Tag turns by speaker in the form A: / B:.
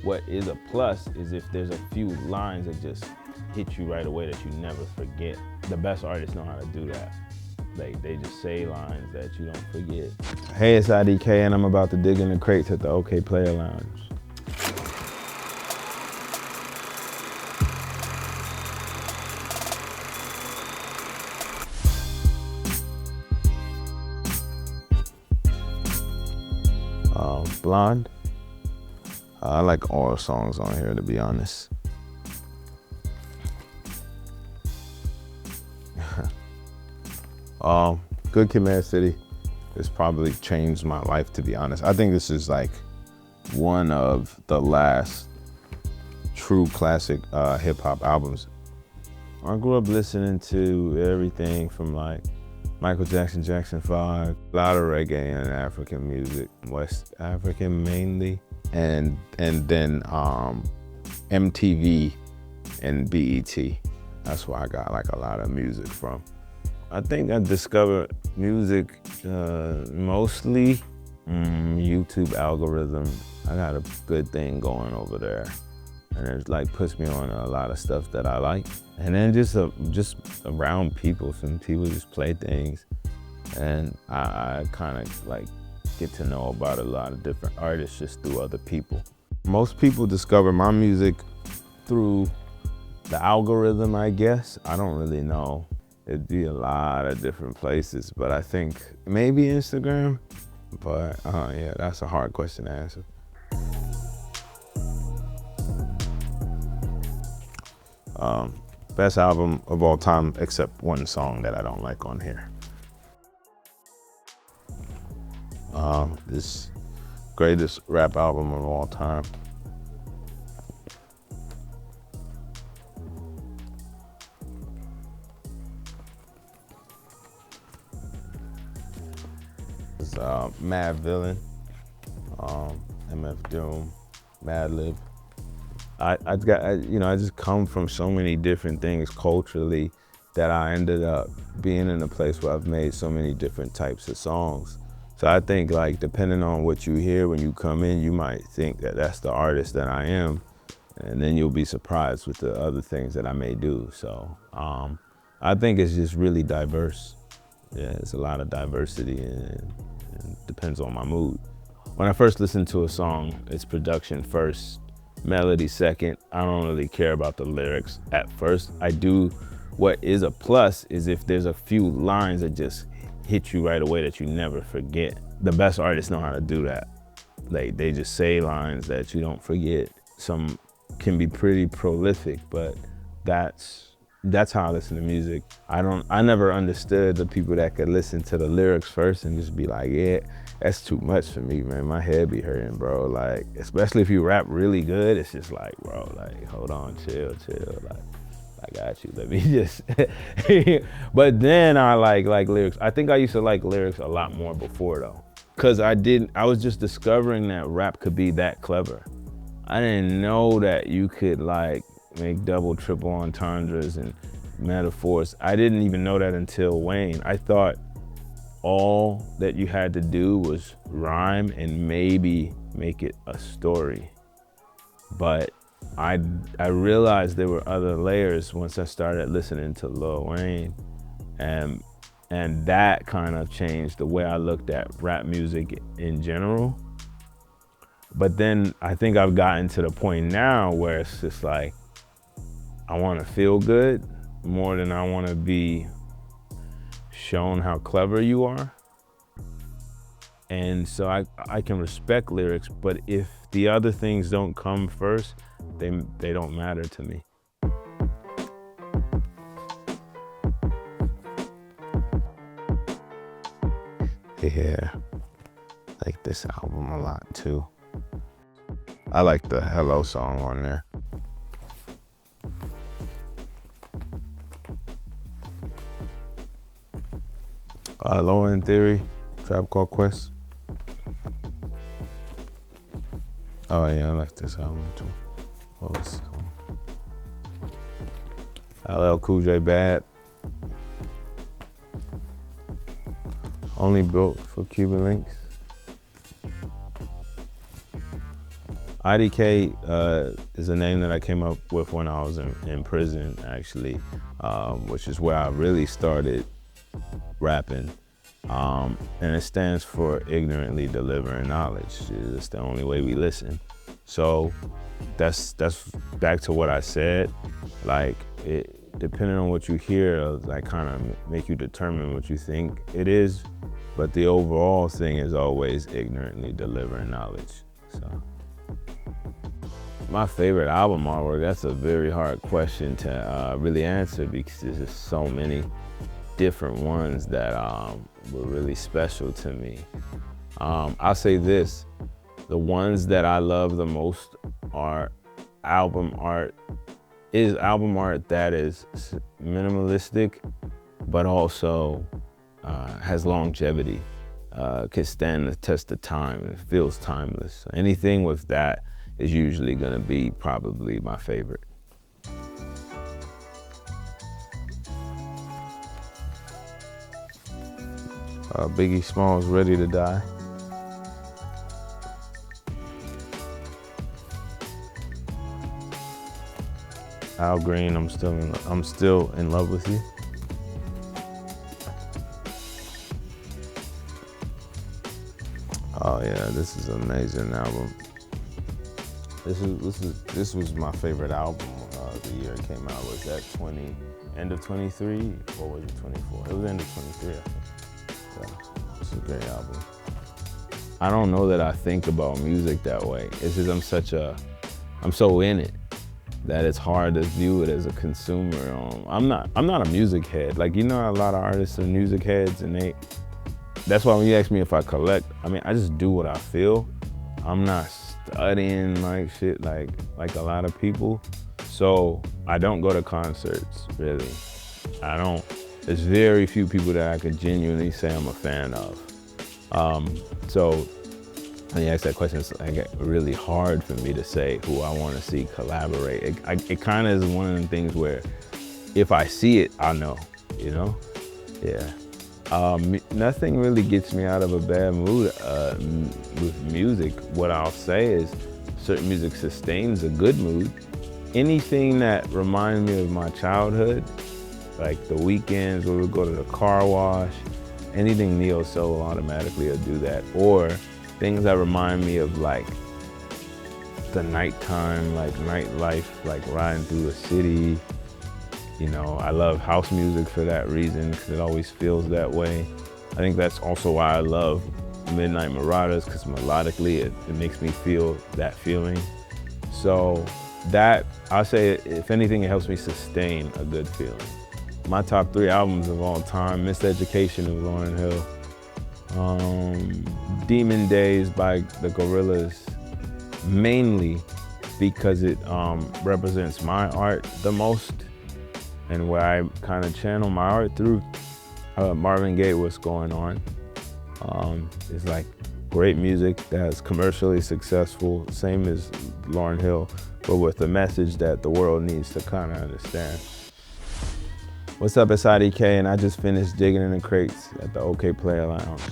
A: what is a plus is if there's a few lines that just hit you right away that you never forget. The best artists know how to do that. They just say lines that you don't forget. Hey, it's IDK and I'm about to dig in the crates at the Okayplayer Lounge. Blonde. I like all songs on here, to be honest. Good Kid, Mad City. It's probably changed my life, to be honest. I think this is like one of the last true classic hip hop albums. I grew up listening to everything from like Michael Jackson, Jackson 5, a lot of reggae and African music, West African mainly, and then MTV and BET. That's where I got like a lot of music from. I think I discovered music mostly YouTube algorithm. I got a good thing going over there, and it like puts me on a lot of stuff that I like. And then just around people, some people just play things, and I kind of like get to know about a lot of different artists just through other people. Most people discover my music through the algorithm, I guess. I don't really know. It'd be a lot of different places, but I think maybe Instagram. But yeah, that's a hard question to answer. Best album of all time, except one song that I don't like on here. This greatest rap album of all time. It's Mad Villain, MF Doom, Mad Lib. I just come from so many different things culturally that I ended up being in a place where I've made so many different types of songs. So I think like depending on what you hear when you come in, you might think that that's the artist that I am, and then you'll be surprised with the other things that I may do. So I think it's just really diverse. Yeah, it's a lot of diversity and it depends on my mood. When I first listen to a song, it's production first, melody second. I don't really care about the lyrics at first. I do. What is a plus is if there's a few lines that just hit you right away that you never forget. The best artists know how to do that. Like they just say lines that you don't forget. Some can be pretty prolific, but that's how I listen to music. I never understood the people that could listen to the lyrics first and just be like, yeah, that's too much for me, man. My head be hurting, bro. Like, especially if you rap really good, it's just like, bro, like, hold on, chill. Like, I got you, let me just. But then I like lyrics. I think I used to like lyrics a lot more before though. Cause I was just discovering that rap could be that clever. I didn't know that you could like make double, triple entendres and metaphors. I didn't even know that until Wayne. I thought all that you had to do was rhyme and maybe make it a story. But I realized there were other layers once I started listening to Lil Wayne, and that kind of changed the way I looked at rap music in general. But then I think I've gotten to the point now where it's just like, I want to feel good more than I want to be shown how clever you are. And so I can respect lyrics, but if the other things don't come first, they don't matter to me. Yeah, I like this album a lot too. I like the Hello song on there. Low End Theory, Tribe Called Quest. Oh yeah, I like this album too. What was LL Cool J Bad. Only Built for Cuban Links. IDK is a name that I came up with when I was in prison, actually, which is where I really started rapping. And it stands for ignorantly delivering knowledge. It's the only way we listen. So that's back to what I said. Like, depending on what you hear, like kind of make you determine what you think it is. But the overall thing is always ignorantly delivering knowledge. So, my favorite album artwork, that's a very hard question to really answer because there's just so many different ones that were really special to me. I'll say this, the ones that I love the most are album art that is minimalistic, but also has longevity, can stand the test of time, it feels timeless. Anything with that is usually gonna be probably my favorite. Biggie Smalls, Ready to Die. Al Green, I'm still in love with you. Oh yeah, this is an amazing album. This was my favorite album the year it came out. Was that end of 23 or was it 24? It was end of 23, I think. So it's a great album. I don't know that I think about music that way. It's just I'm so in it that it's hard to view it as a consumer. I'm not a music head. Like, you know, a lot of artists are music heads, and that's why when you ask me if I collect, I mean, I just do what I feel. I'm not studying like shit like a lot of people. So I don't go to concerts, really. There's very few people that I could genuinely say I'm a fan of. So when you ask that question, it's like really hard for me to say who I want to see collaborate. It kind of is one of the things where if I see it, I know, you know? Yeah. Nothing really gets me out of a bad mood with music. What I'll say is certain music sustains a good mood. Anything that reminds me of my childhood, like the weekends where we go to the car wash, anything neo soul automatically will do that. Or things that remind me of like the nighttime, like nightlife, like riding through the city. You know, I love house music for that reason, because it always feels that way. I think that's also why I love Midnight Marauders, because melodically it makes me feel that feeling. So that, I'll say, if anything, it helps me sustain a good feeling. My top 3 albums of all time: Miseducation of Lauryn Hill, Demon Days by the Gorillaz, mainly because it represents my art the most, and where I kind of channel my art through. Marvin Gaye, What's Going On. It's like great music that's commercially successful, same as Lauryn Hill, but with a message that the world needs to kind of understand. What's up, it's IDK, and I just finished digging in the crates at the Okayplayer Lounge.